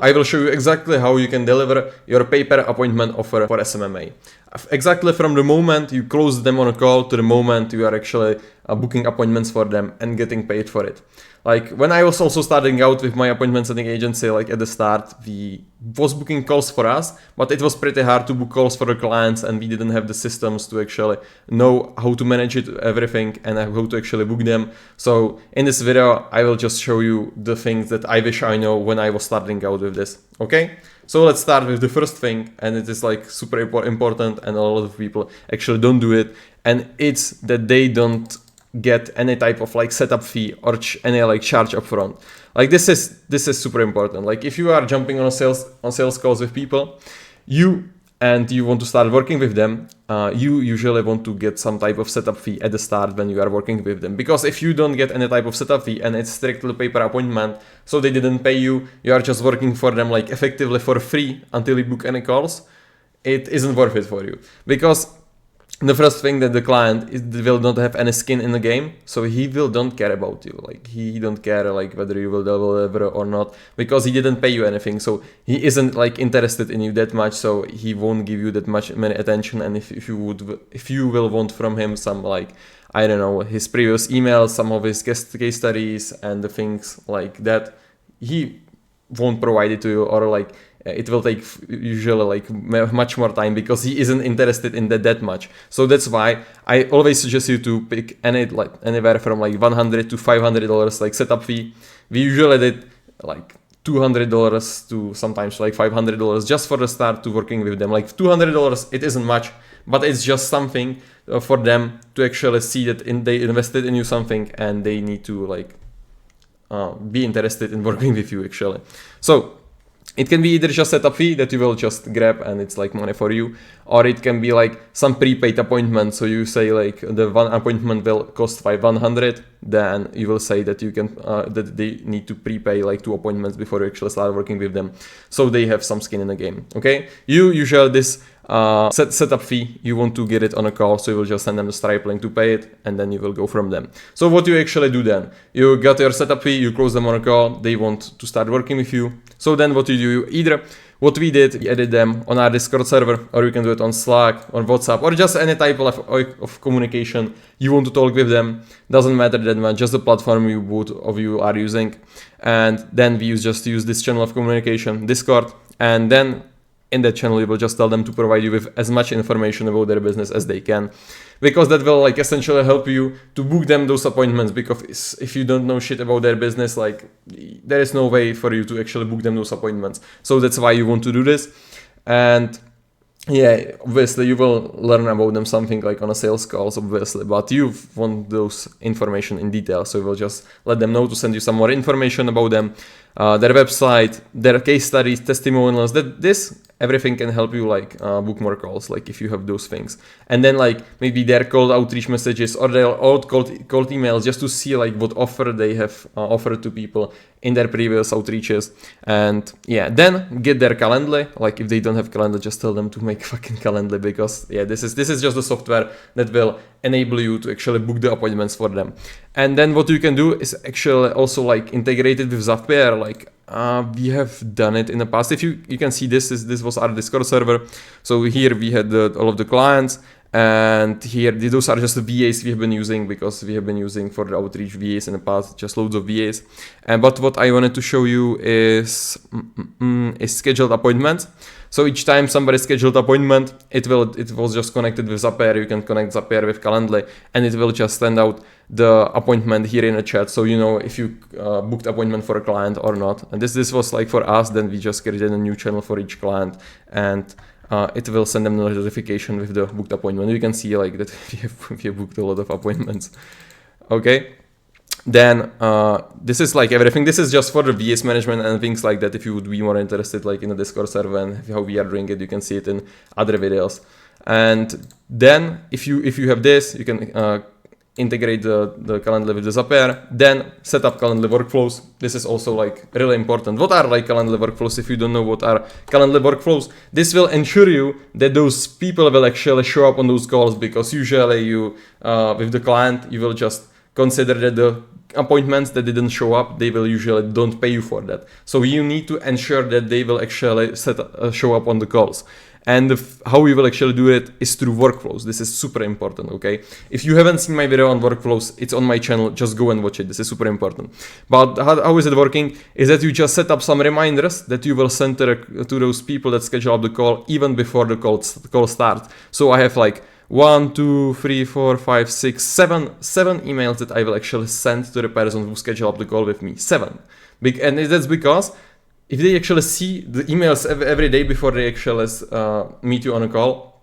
I will show you exactly how you can deliver your pay-per appointment offer for SMMA. Exactly from the moment you close them on a call to the moment you are actually booking appointments for them and getting paid for it. Like when I was also starting out with my appointment setting agency, like at the start, we was booking calls for us, but it was pretty hard to book calls for the clients and we didn't have the systems to actually know how to manage it, everything, and how to actually book them. So in this video, I will just show you the things that I wish I know when I was starting out with this, okay? So let's start with the first thing, and it is like super important and a lot of people actually don't do it, and it's that they don't get any type of like setup fee or any like charge upfront. Like this is super important. Like if you are jumping on sales calls with people, you want to start working with them, you usually want to get some type of setup fee at the start when you are working with them. Because if you don't get any type of setup fee and it's strictly pay-per appointment, so they didn't pay you, you are just working for them like effectively for free until you book any calls, it isn't worth it for you. Because the first thing that the client will not have any skin in the game, so he will don't care about you. Like he don't care like whether you will deliver or not, because he didn't pay you anything. So he isn't like interested in you that much. So he won't give you that much many attention. And if you will want from him some like, I don't know, his previous emails, some of his case studies and the things like that, he won't provide it to you, or like it will take usually like much more time because he isn't interested in that much. So that's why I always suggest you to pick anywhere from like $100 to $500 like setup fee. We usually did like $200 to sometimes like $500 just for the start to working with them. Like $200, it isn't much, but it's just something for them to actually see that they invested in you something and they need to like be interested in working with you actually. So it can be either just setup fee that you will just grab and it's like money for you, or it can be like some prepaid appointment. So you say like the one appointment will cost $100, then you will say that you can that they need to prepay like 2 appointments before you actually start working with them, so they have some skin in the game. Okay, you usually this setup fee, you want to get it on a call, so you will just send them the Stripe link to pay it, and then you will go from them. So what you actually do then, you got your setup fee, you close them on a call, they want to start working with you. So then what you do, either what we did, we edit them on our Discord server, or you can do it on Slack or WhatsApp, or just any type of communication you want to talk with them. Doesn't matter that much, just the platform you both of you are using. And then we just use this channel of communication, Discord, and then in that channel, you will just tell them to provide you with as much information about their business as they can, because that will like essentially help you to book them those appointments. Because if you don't know shit about their business, like there is no way for you to actually book them those appointments. So that's why you want to do this. And yeah, obviously you will learn about them something like on a sales calls, obviously, but you want those information in detail. So you will just let them know to send you some more information about them, their website, their case studies, testimonials, that this everything can help you like book more calls, like if you have those things. And then like maybe their cold outreach messages or their old cold emails, just to see like what offer they have offered to people in their previous outreaches. And yeah, then get their Calendly. Like if they don't have Calendly, just tell them to make fucking Calendly, because yeah, this is just the software that will enable you to actually book the appointments for them. And then what you can do is actually also like integrate it with Zapier. Like we have done it in the past. If you can see this was our Discord server. So here we had all of the clients, and here those are just the VAs we have been using, because we have been using for the outreach VAs in the past, just loads of VAs. But what I wanted to show you is scheduled appointments. So each time somebody scheduled appointment, it was just connected with Zapier. You can connect Zapier with Calendly, and it will just send out the appointment here in the chat, so you know if you booked appointment for a client or not. And this was like for us. Then we just created a new channel for each client, and it will send them the notification with the booked appointment. You can see like that we have booked a lot of appointments. Okay. Then this is like everything. This is just for the VS management and things like that. If you would be more interested like in the Discord server and how we are doing it, you can see it in other videos. And then if you have this, you can integrate the Calendly with the Zapier, then set up Calendly workflows. This is also like really important. What are like Calendly workflows? If you don't know what are Calendly workflows, this will ensure you that those people will actually show up on those calls, because usually you with the client, you will just consider that the appointments that didn't show up, they will usually don't pay you for that. So you need to ensure that they will actually show up on the calls. And how we will actually do it is through workflows. This is super important, okay? If you haven't seen my video on workflows, it's on my channel. Just go and watch it. This is super important. But how is it working? Is that you just set up some reminders that you will send to those people that schedule up the call even before the call starts. So I have like 1, 2, 3, 4, 5, 6, 7 emails that I will actually send to the person who scheduled up the call with me. 7. And that's because if they actually see the emails every day before they actually meet you on a call,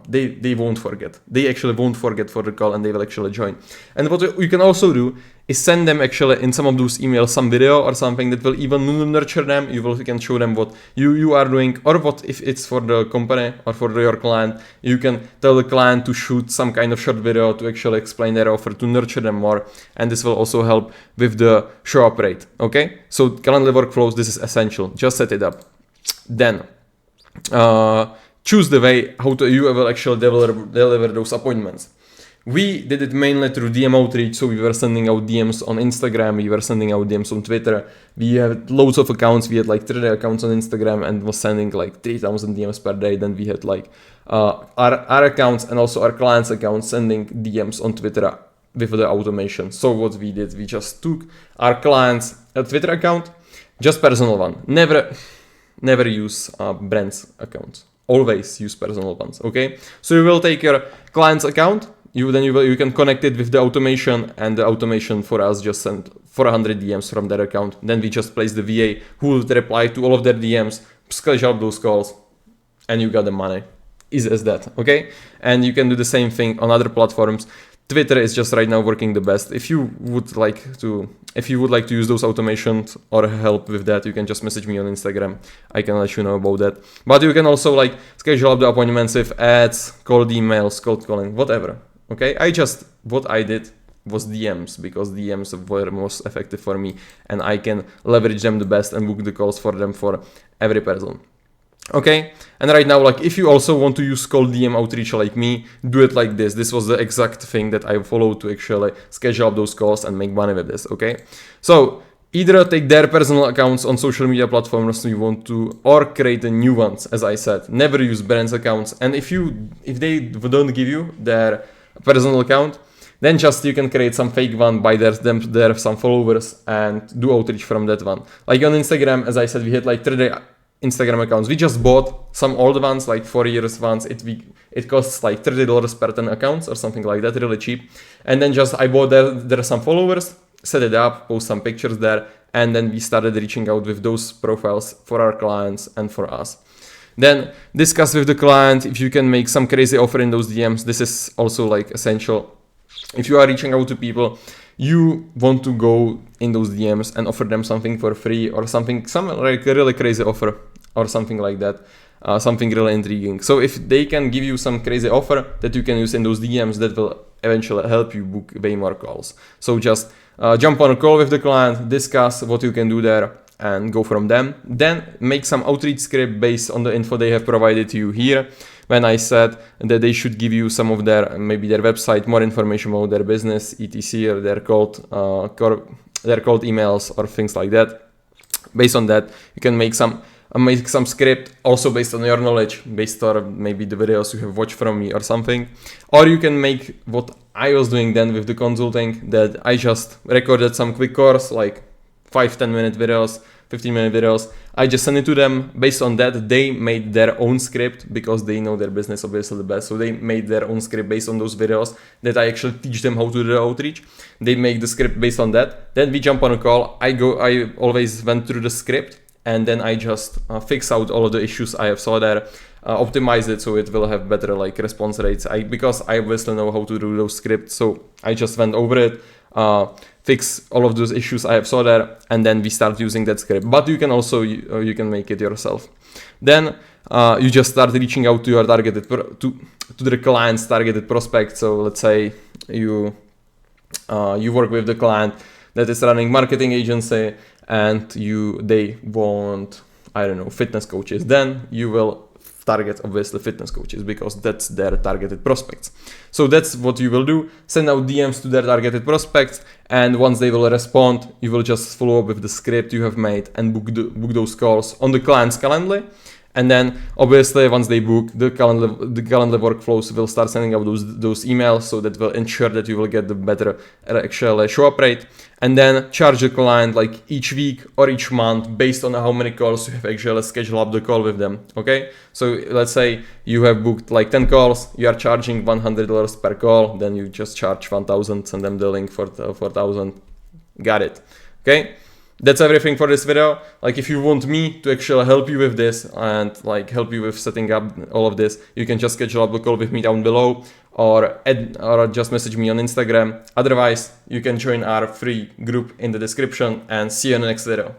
they won't forget. They actually won't forget for the call and they will actually join. And what you can also do is send them actually in some of those emails some video or something that will even nurture them. You can show them what you are doing, or what if it's for the company or for your client, you can tell the client to shoot some kind of short video to actually explain their offer, to nurture them more. And this will also help with the show up rate. Okay, so calendar workflows, this is essential. Just set it up. Then choose the way how you will actually deliver those appointments. We did it mainly through DM outreach, so we were sending out DMs on Instagram, we were sending out DMs on Twitter. We had loads of accounts, we had like 30 accounts on Instagram and was sending like 3,000 DMs per day. Then we had like our accounts and also our clients' accounts sending DMs on Twitter with the automation. So what we did, we just took our clients' Twitter account, just personal one. Never use brands accounts. Always use personal ones, okay? So you will take your client's account, you can connect it with the automation, and the automation for us just sent 400 DMs from their account. Then we just place the VA who will reply to all of their DMs, schedule up those calls, and you got the money. Easy as that, okay? And you can do the same thing on other platforms. Twitter is just right now working the best. If you would like to use those automations or help with that, you can just message me on Instagram. I can let you know about that. But you can also like schedule up the appointments with ads, cold emails, cold calling, whatever. Okay, what I did was DMs, because DMs were most effective for me and I can leverage them the best and book the calls for them for every person. Okay, and right now, like if you also want to use cold DM outreach like me, do it like this. This was the exact thing that I followed to actually schedule up those calls and make money with this. Okay, so either take their personal accounts on social media platforms you want to, or create new ones. As I said, never use brands accounts. And if they don't give you their personal account, then just you can create some fake one, buy there some followers and do outreach from that one. Like on Instagram, as I said, we had like 30 Instagram accounts. We just bought some old ones, like 4 years ones. It costs like $30 per 10 accounts or something like that, really cheap. And then just I bought there some followers, set it up, post some pictures there, and then we started reaching out with those profiles for our clients and for us. Then discuss with the client if you can make some crazy offer in those DMs. This is also like essential. If you are reaching out to people, you want to go in those DMs and offer them something for free or something, some like a really crazy offer or something like that, something really intriguing. So if they can give you some crazy offer that you can use in those DMs, that will eventually help you book way more calls. So just jump on a call with the client, discuss what you can do there, and go from them. Then make some outreach script based on the info they have provided to you here. When I said that they should give you some of their, maybe their website, more information about their business, etc., or their cold emails or things like that. Based on that, you can make some script also based on your knowledge, based on maybe the videos you have watched from me or something. Or you can make what I was doing then with the consulting, that I just recorded some quick course, like 5-10 minute videos, 15-minute videos. I just sent it to them. Based on that, they made their own script, because they know their business obviously the best. So they made their own script based on those videos that I actually teach them how to do the outreach. They make the script based on that. Then we jump on a call. I always went through the script, and then I just fix out all of the issues I have saw there, optimize it so it will have better like response rates. Because I obviously know how to do those scripts, so I just went over it, fix all of those issues I have saw there, and then we start using that script. But you can also you can make it yourself. Then you just start reaching out to your targeted to the client's targeted prospect. So let's say you work with the client that is running marketing agency, and they want, I don't know, fitness coaches. Then you will target obviously fitness coaches because that's their targeted prospects. So that's what you will do. Send out DMs to their targeted prospects, and once they will respond, you will just follow up with the script you have made and book those calls on the client's Calendly. And then obviously once they book, the Calendly workflows will start sending out those emails, so that will ensure that you will get the better actual show up rate. And then charge the client like each week or each month based on how many calls you have actually scheduled up the call with them. Okay, so let's say you have booked like 10 calls, you are charging $100 per call, then you just charge 1,000, send them the link for 1,000. Got it. Okay. That's everything for this video. Like, if you want me to actually help you with this and like help you with setting up all of this, you can just schedule up a call with me down below, or just message me on Instagram. Otherwise, you can join our free group in the description, and see you in the next video.